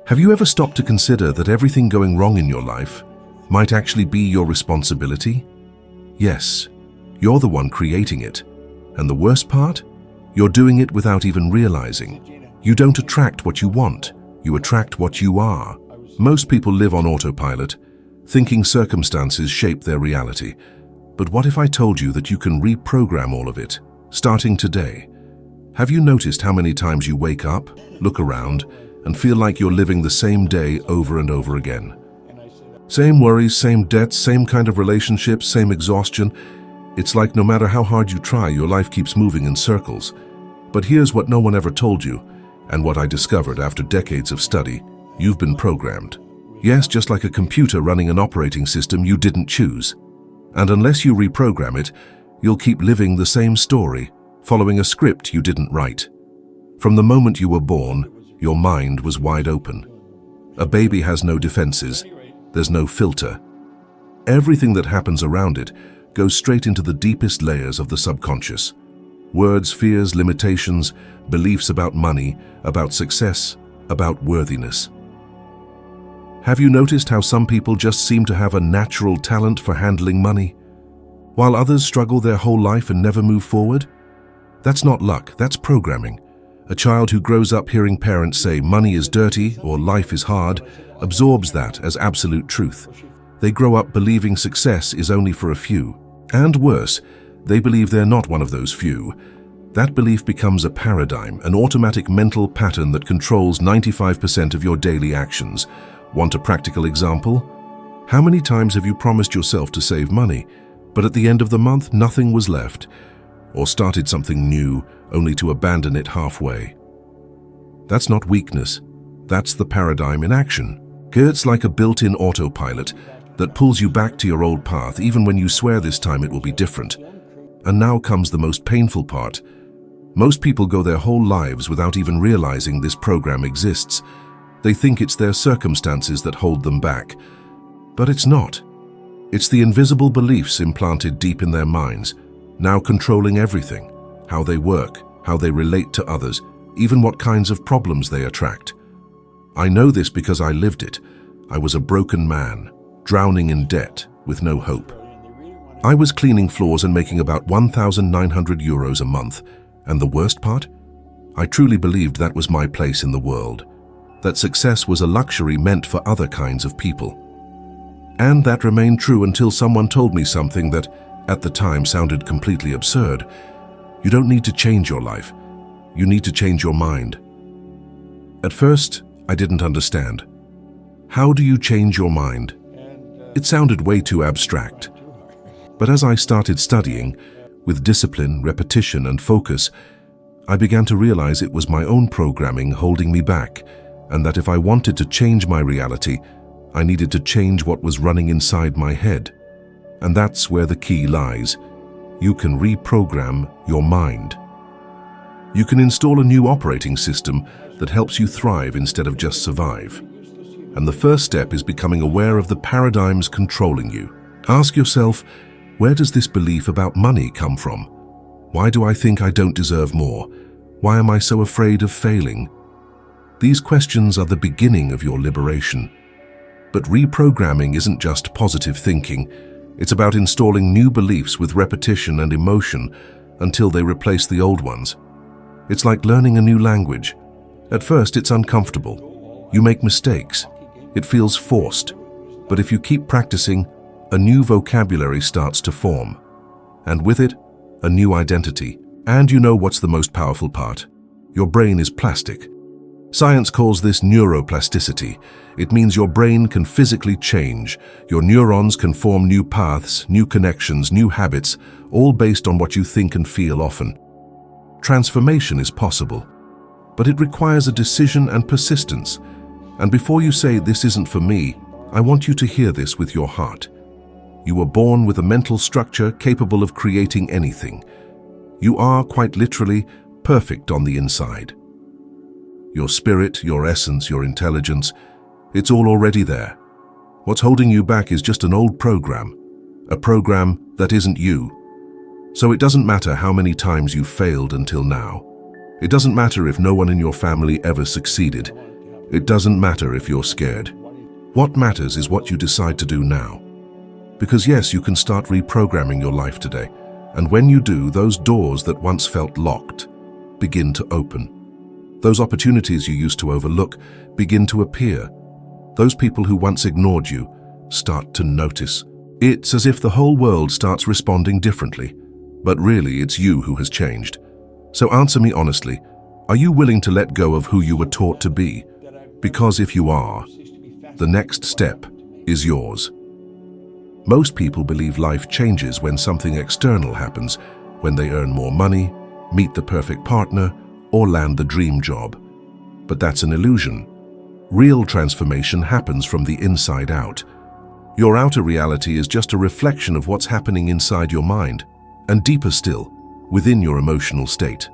Have you ever stopped to consider that everything going wrong in your life might actually be your responsibility? Yes, you're the one creating it. And the worst part? You're doing it without even realizing. You don't attract what you want, you attract what you are. Most people live on autopilot, thinking circumstances shape their reality. But what if I told you that you can reprogram all of it, starting today? Have you noticed how many times you wake up, look around, and feel like you're living the same day over and over again? Same worries, same debts, same kind of relationships, same exhaustion. It's like no matter how hard you try, your life keeps moving in circles. But here's what no one ever told you, and what I discovered after decades of study. You've been programmed. Yes, just like a computer running an operating system you didn't choose. And unless you reprogram it, you'll keep living the same story, following a script you didn't write. From the moment you were born, your mind was wide open. A baby has no defenses. There's no filter. Everything that happens around it goes straight into the deepest layers of the subconscious. Words, fears, limitations, beliefs about money, about success, about worthiness. Have you noticed how some people just seem to have a natural talent for handling money, while others struggle their whole life and never move forward? That's not luck, that's programming. A child who grows up hearing parents say money is dirty or life is hard absorbs that as absolute truth. They grow up believing success is only for a few. And worse, they believe they're not one of those few. That belief becomes a paradigm, an automatic mental pattern that controls 95% of your daily actions. Want a practical example? How many times have you promised yourself to save money, but at the end of the month nothing was left, or started something new only to abandon it halfway? That's not weakness. That's the paradigm in action. It's like a built-in autopilot that pulls you back to your old path even when you swear this time it will be different. And now comes the most painful part. Most people go their whole lives without even realizing this program exists. They think it's their circumstances that hold them back. But it's not. It's the invisible beliefs implanted deep in their minds, now controlling everything: how they work, how they relate to others, even what kinds of problems they attract. I know this because I lived it. I was a broken man, drowning in debt, with no hope. I was cleaning floors and making about 1,900 euros a month. And the worst part? I truly believed that was my place in the world, that success was a luxury meant for other kinds of people. And that remained true until someone told me something that, at the time, sounded completely absurd. You don't need to change your life. You need to change your mind. At first, I didn't understand. How do you change your mind? It sounded way too abstract. But as I started studying, with discipline, repetition, and focus, I began to realize it was my own programming holding me back, and that if I wanted to change my reality, I needed to change what was running inside my head. And that's where the key lies. You can reprogram your mind. You can install a new operating system that helps you thrive instead of just survive. And the first step is becoming aware of the paradigms controlling you. Ask yourself, where does this belief about money come from? Why do I think I don't deserve more? Why am I so afraid of failing? These questions are the beginning of your liberation. But reprogramming isn't just positive thinking. It's about installing new beliefs with repetition and emotion until they replace the old ones. It's like learning a new language. At first, it's uncomfortable. You make mistakes. It feels forced. But if you keep practicing, a new vocabulary starts to form. And with it, a new identity. And you know what's the most powerful part? Your brain is plastic. Science calls this neuroplasticity. It means your brain can physically change. Your neurons can form new paths, new connections, new habits, all based on what you think and feel often. Transformation is possible, but it requires a decision and persistence. And before you say, "This isn't for me," I want you to hear this with your heart. You were born with a mental structure capable of creating anything. You are, quite literally, perfect on the inside. Your spirit, your essence, your intelligence, it's all already there. What's holding you back is just an old program, a program that isn't you. So it doesn't matter how many times you've failed until now. It doesn't matter if no one in your family ever succeeded. It doesn't matter if you're scared. What matters is what you decide to do now. Because yes, you can start reprogramming your life today. And when you do, those doors that once felt locked begin to open. Those opportunities you used to overlook begin to appear. Those people who once ignored you start to notice. It's as if the whole world starts responding differently. But really, it's you who has changed. So answer me honestly, are you willing to let go of who you were taught to be? Because if you are, the next step is yours. Most people believe life changes when something external happens, when they earn more money, meet the perfect partner, or land the dream job. But that's an illusion. Real transformation happens from the inside out. Your outer reality is just a reflection of what's happening inside your mind, and deeper still, within your emotional state.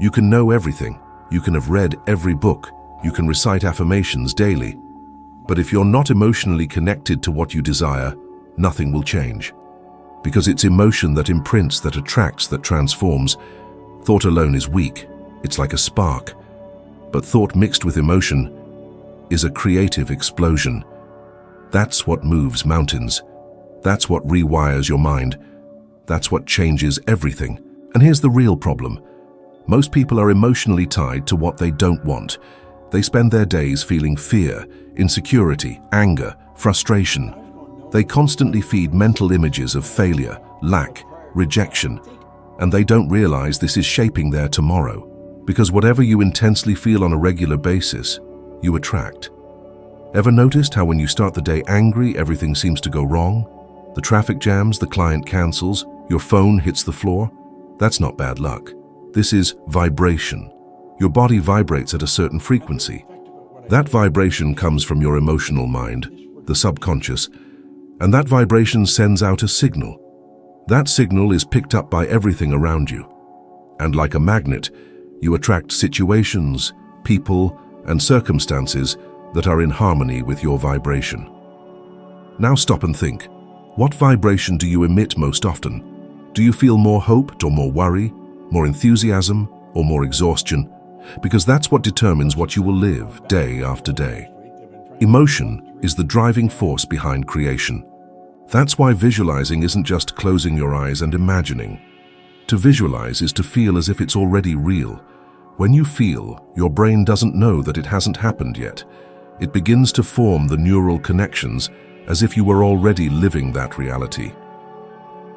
You can know everything, you can have read every book, you can recite affirmations daily, but if you're not emotionally connected to what you desire, nothing will change. Because it's emotion that imprints, that attracts, that transforms. Thought alone is weak, it's like a spark. But thought mixed with emotion is a creative explosion. That's what moves mountains. That's what rewires your mind. That's what changes everything. And here's the real problem. Most people are emotionally tied to what they don't want. They spend their days feeling fear, insecurity, anger, frustration. They constantly feed mental images of failure, lack, rejection, and they don't realize this is shaping their tomorrow. Because whatever you intensely feel on a regular basis, you attract. Ever noticed how when you start the day angry, everything seems to go wrong? The traffic jams, the client cancels, your phone hits the floor? That's not bad luck. This is vibration. Your body vibrates at a certain frequency. That vibration comes from your emotional mind, the subconscious, and that vibration sends out a signal. That signal is picked up by everything around you. And like a magnet, you attract situations, people, and circumstances that are in harmony with your vibration. Now stop and think. What vibration do you emit most often? Do you feel more hope or more worry, more enthusiasm or more exhaustion? Because that's what determines what you will live day after day. Emotion is the driving force behind creation. That's why visualizing isn't just closing your eyes and imagining. To visualize is to feel as if it's already real. When you feel, your brain doesn't know that it hasn't happened yet. It begins to form the neural connections as if you were already living that reality.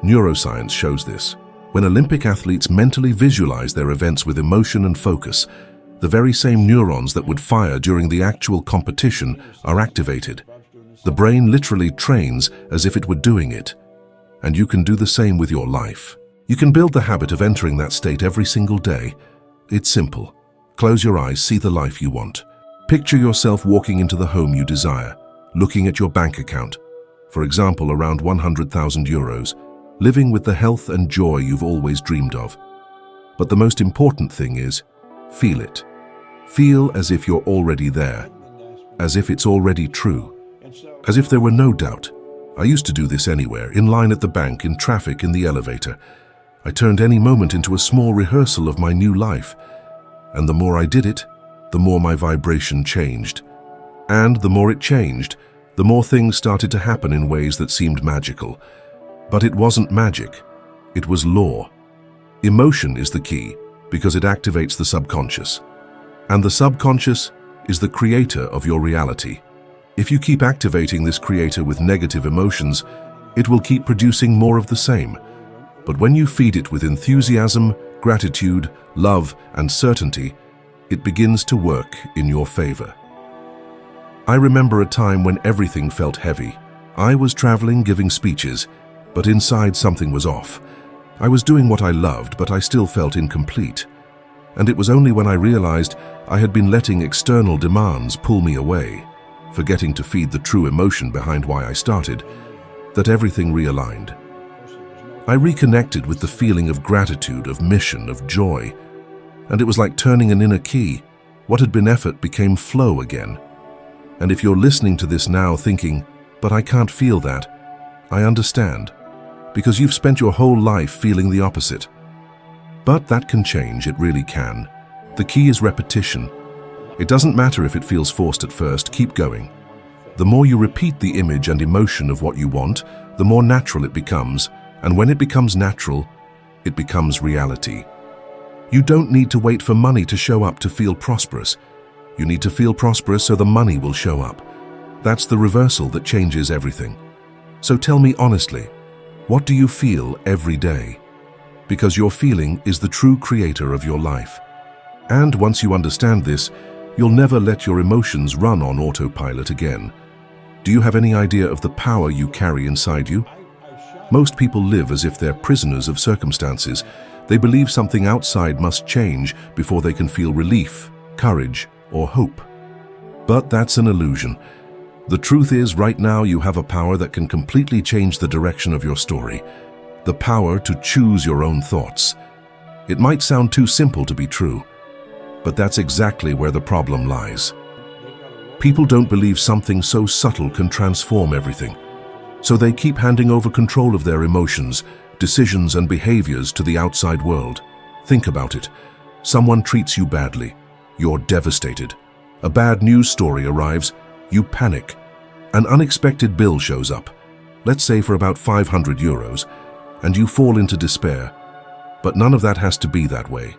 Neuroscience shows this. When Olympic athletes mentally visualize their events with emotion and focus, the very same neurons that would fire during the actual competition are activated. The brain literally trains as if it were doing it. And you can do the same with your life. You can build the habit of entering that state every single day. It's simple. Close your eyes, see the life you want. Picture yourself walking into the home you desire, looking at your bank account, for example, around 100,000 euros, living with the health and joy you've always dreamed of. But the most important thing is, feel it. Feel as if you're already there, as if it's already true, as if there were no doubt. I used to do this anywhere, in line at the bank, in traffic, in the elevator. I turned any moment into a small rehearsal of my new life. And the more I did it, the more my vibration changed. And the more it changed, the more things started to happen in ways that seemed magical. But it wasn't magic, it was law. Emotion is the key because it activates the subconscious. And the subconscious is the creator of your reality. If you keep activating this creator with negative emotions, it will keep producing more of the same. But when you feed it with enthusiasm, gratitude, love, and certainty, it begins to work in your favor. I remember a time when everything felt heavy. I was traveling, giving speeches, but inside something was off. I was doing what I loved, but I still felt incomplete. And it was only when I realized I had been letting external demands pull me away, forgetting to feed the true emotion behind why I started, that everything realigned. I reconnected with the feeling of gratitude, of mission, of joy, and it was like turning an inner key. What had been effort became flow again. And if you're listening to this now thinking, but I can't feel that, I understand, because you've spent your whole life feeling the opposite. But that can change, it really can. The key is repetition. It doesn't matter if it feels forced at first, keep going. The more you repeat the image and emotion of what you want, the more natural it becomes, and when it becomes natural, it becomes reality. You don't need to wait for money to show up to feel prosperous. You need to feel prosperous so the money will show up. That's the reversal that changes everything. So tell me honestly, what do you feel every day? Because your feeling is the true creator of your life. And once you understand this, you'll never let your emotions run on autopilot again. Do you have any idea of the power you carry inside you? Most people live as if they're prisoners of circumstances. They believe something outside must change before they can feel relief, courage, or hope. But that's an illusion. The truth is, right now you have a power that can completely change the direction of your story. The power to choose your own thoughts. It might sound too simple to be true, but that's exactly where the problem lies. People don't believe something so subtle can transform everything. So they keep handing over control of their emotions, decisions, and behaviors to the outside world. Think about it. Someone treats you badly. You're devastated. A bad news story arrives. You panic. An unexpected bill shows up, let's say for about 500 euros, and you fall into despair. But none of that has to be that way.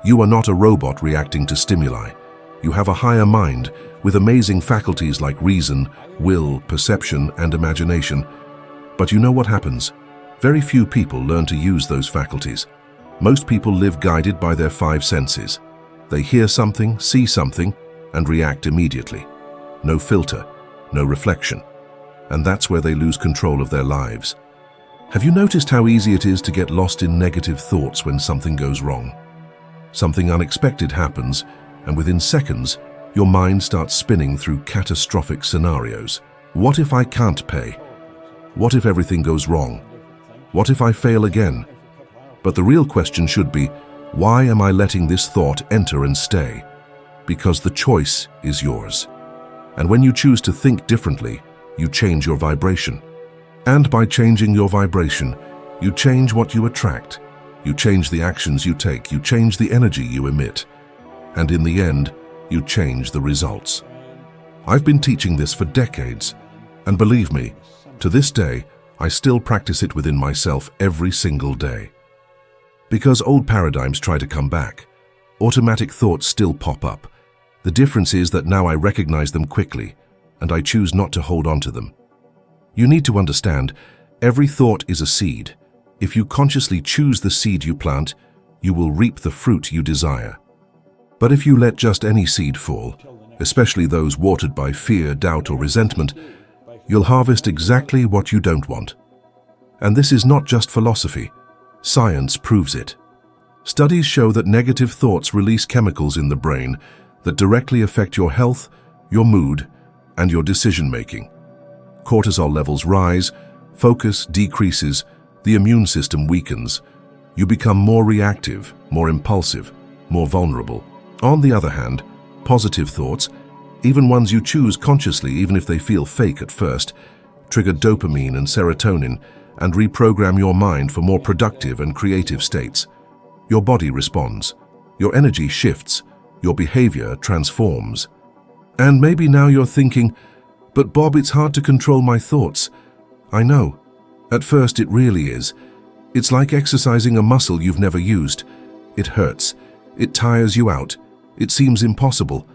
You are not a robot reacting to stimuli. You have a higher mind with amazing faculties like reason, will, perception, and imagination. But you know what happens? Very few people learn to use those faculties. Most people live guided by their 5 senses. They hear something, see something, and react immediately. No filter, no reflection. And that's where they lose control of their lives. Have you noticed how easy it is to get lost in negative thoughts when something goes wrong? Something unexpected happens, and within seconds, your mind starts spinning through catastrophic scenarios. What if I can't pay? What if everything goes wrong? What if I fail again? But the real question should be, why am I letting this thought enter and stay? Because the choice is yours. And when you choose to think differently, you change your vibration. And by changing your vibration, you change what you attract. You change the actions you take. You change the energy you emit. And in the end, you change the results. I've been teaching this for decades, and believe me, to this day, I still practice it within myself every single day. Because old paradigms try to come back, automatic thoughts still pop up. The difference is that now I recognize them quickly, and I choose not to hold on to them. You need to understand, every thought is a seed. If you consciously choose the seed you plant, you will reap the fruit you desire. But if you let just any seed fall, especially those watered by fear, doubt, or resentment, you'll harvest exactly what you don't want. And this is not just philosophy. Science proves it. Studies show that negative thoughts release chemicals in the brain that directly affect your health, your mood, and your decision-making. Cortisol levels rise, focus decreases, the immune system weakens. You become more reactive, more impulsive, more vulnerable. On the other hand, positive thoughts, even ones you choose consciously even if they feel fake at first, trigger dopamine and serotonin and reprogram your mind for more productive and creative states. Your body responds, your energy shifts, your behavior transforms. And maybe now you're thinking, but Bob, it's hard to control my thoughts. I know. At first it really is. It's like exercising a muscle you've never used. It hurts. It tires you out. It seems impossible.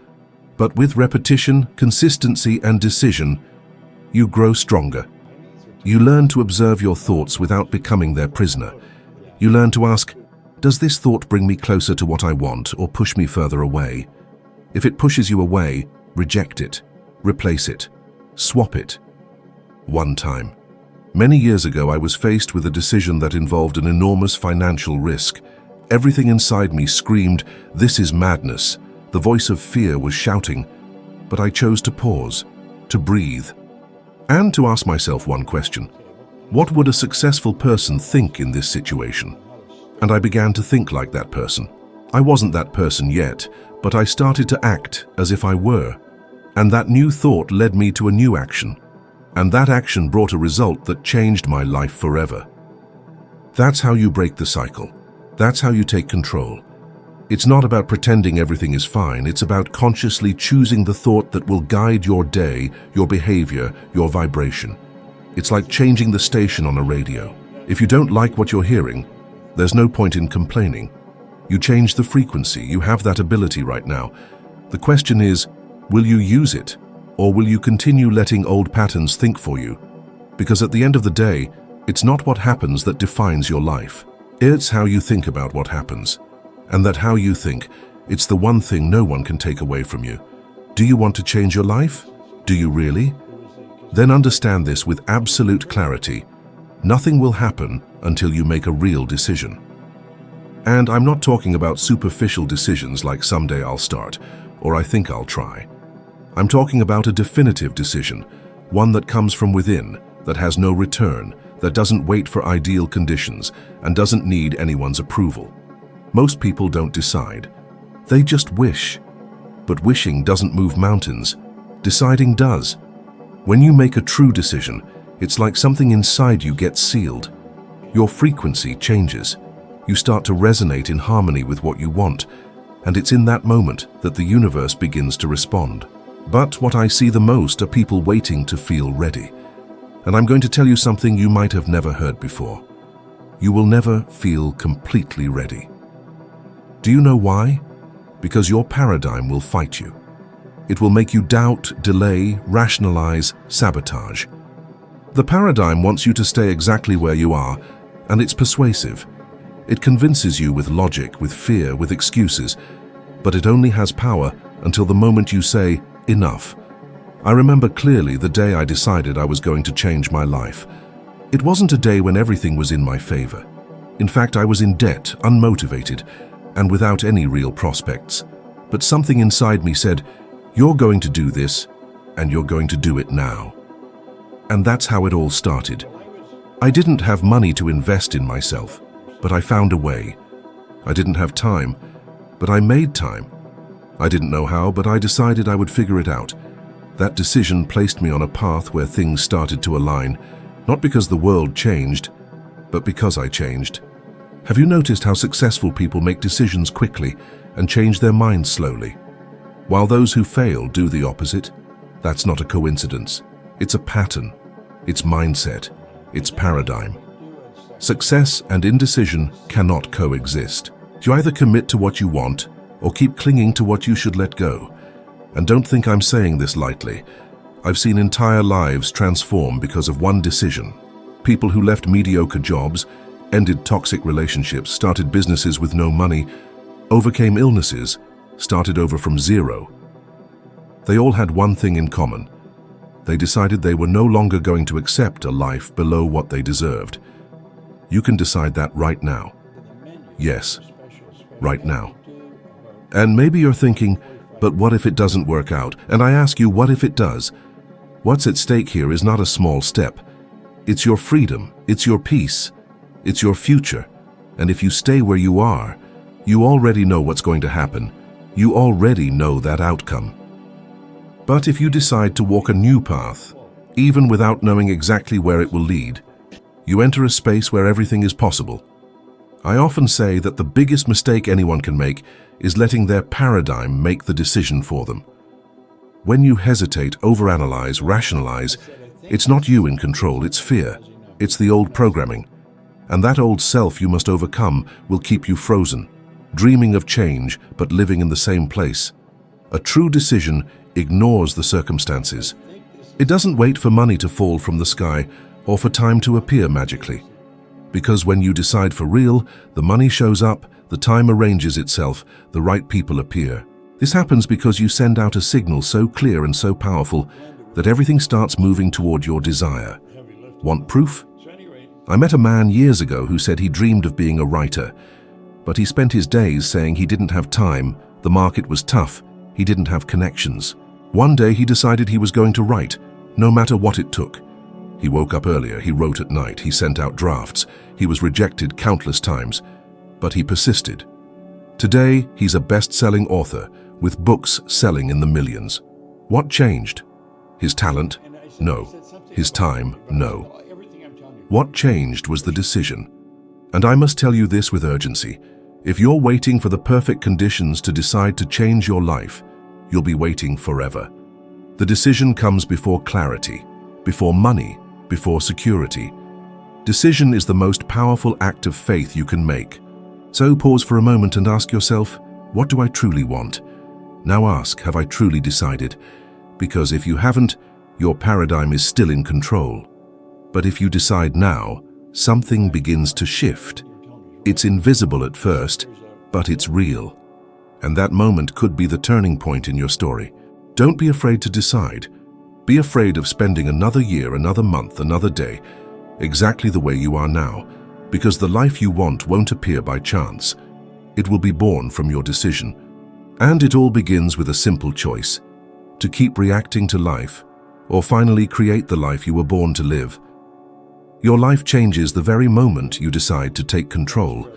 But with repetition, consistency, and decision, you grow stronger. You learn to observe your thoughts without becoming their prisoner. You learn to ask, does this thought bring me closer to what I want or push me further away? If it pushes you away, reject it, replace it, swap it. One time, many years ago, I was faced with a decision that involved an enormous financial risk. Everything inside me screamed, "This is madness." The voice of fear was shouting, but I chose to pause, to breathe, and to ask myself one question. What would a successful person think in this situation? And I began to think like that person. I wasn't that person yet, but I started to act as if I were. And that new thought led me to a new action. And that action brought a result that changed my life forever. That's how you break the cycle. That's how you take control. It's not about pretending everything is fine. It's about consciously choosing the thought that will guide your day, your behavior, your vibration. It's like changing the station on a radio. If you don't like what you're hearing, there's no point in complaining. You change the frequency. You have that ability right now. The question is, will you use it? Or will you continue letting old patterns think for you? Because at the end of the day, it's not what happens that defines your life. It's how you think about what happens. And that how you think, it's the one thing no one can take away from you. Do you want to change your life? Do you really? Then understand this with absolute clarity. Nothing will happen until you make a real decision. And I'm not talking about superficial decisions like someday I'll start, or I think I'll try. I'm talking about a definitive decision, one that comes from within, that has no return, that doesn't wait for ideal conditions, and doesn't need anyone's approval. Most people don't decide. They just wish. But wishing doesn't move mountains. Deciding does. When you make a true decision, it's like something inside you gets sealed. Your frequency changes. You start to resonate in harmony with what you want, and it's in that moment that the universe begins to respond. But what I see the most are people waiting to feel ready. And I'm going to tell you something you might have never heard before. You will never feel completely ready. Do you know why? Because your paradigm will fight you. It will make you doubt, delay, rationalize, sabotage. The paradigm wants you to stay exactly where you are, and it's persuasive. It convinces you with logic, with fear, with excuses, but it only has power until the moment you say, enough. I remember clearly the day I decided I was going to change my life. It wasn't a day when everything was in my favor. In fact, I was in debt, unmotivated, and without any real prospects. But something inside me said, you're going to do this, and you're going to do it now. And that's how it all started. I didn't have money to invest in myself, but I found a way. I didn't have time, but I made time. I didn't know how, but I decided I would figure it out. That decision placed me on a path where things started to align, not because the world changed, but because I changed. Have you noticed how successful people make decisions quickly and change their minds slowly, while those who fail do the opposite? That's not a coincidence. It's a pattern. It's mindset. It's paradigm. Success and indecision cannot coexist. You either commit to what you want or keep clinging to what you should let go. And don't think I'm saying this lightly. I've seen entire lives transform because of one decision. People who left mediocre jobs, ended toxic relationships, started businesses with no money, overcame illnesses, started over from zero. They all had one thing in common. They decided they were no longer going to accept a life below what they deserved. You can decide that right now. Yes, right now. And maybe you're thinking, but what if it doesn't work out? And I ask you, what if it does? What's at stake here is not a small step. It's your freedom, it's your peace, it's your future. And if you stay where you are, you already know what's going to happen. You already know that outcome. But if you decide to walk a new path, even without knowing exactly where it will lead, you enter a space where everything is possible. I often say that the biggest mistake anyone can make is letting their paradigm make the decision for them. When you hesitate, overanalyze, rationalize, it's not you in control, it's fear. It's the old programming. And that old self you must overcome will keep you frozen, dreaming of change but living in the same place. A true decision ignores the circumstances. It doesn't wait for money to fall from the sky or for time to appear magically. Because when you decide for real, the money shows up, the time arranges itself, the right people appear. This happens because you send out a signal so clear and so powerful that everything starts moving toward your desire. Want proof? I met a man years ago who said he dreamed of being a writer, but he spent his days saying he didn't have time, the market was tough, he didn't have connections. One day he decided he was going to write, no matter what it took. He woke up earlier, he wrote at night, he sent out drafts, he was rejected countless times, but he persisted. Today, he's a best-selling author, with books selling in the millions. What changed? His talent? No. His time? No. What changed was the decision. And I must tell you this with urgency. If you're waiting for the perfect conditions to decide to change your life, you'll be waiting forever. The decision comes before clarity, before money, before security. Decision is the most powerful act of faith you can make. So pause for a moment and ask yourself, what do I truly want? Now ask, have I truly decided? Because if you haven't, your paradigm is still in control. But if you decide now, something begins to shift. It's invisible at first, but it's real. And that moment could be the turning point in your story. Don't be afraid to decide. Be afraid of spending another year, another month, another day, exactly the way you are now, because the life you want won't appear by chance. It will be born from your decision. And it all begins with a simple choice: to keep reacting to life, or finally create the life you were born to live. Your life changes the very moment you decide to take control.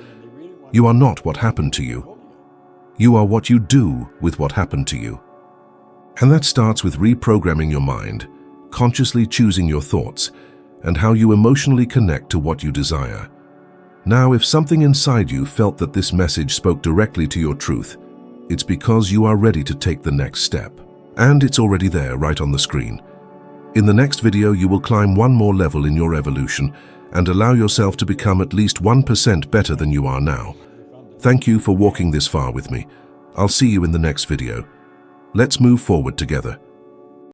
You are not what happened to you. You are what you do with what happened to you. And that starts with reprogramming your mind, consciously choosing your thoughts, and how you emotionally connect to what you desire. Now, if something inside you felt that this message spoke directly to your truth, it's because you are ready to take the next step. And it's already there, right on the screen. In the next video, you will climb one more level in your evolution and allow yourself to become at least 1% better than you are now. Thank you for walking this far with me. I'll see you in the next video. Let's move forward together.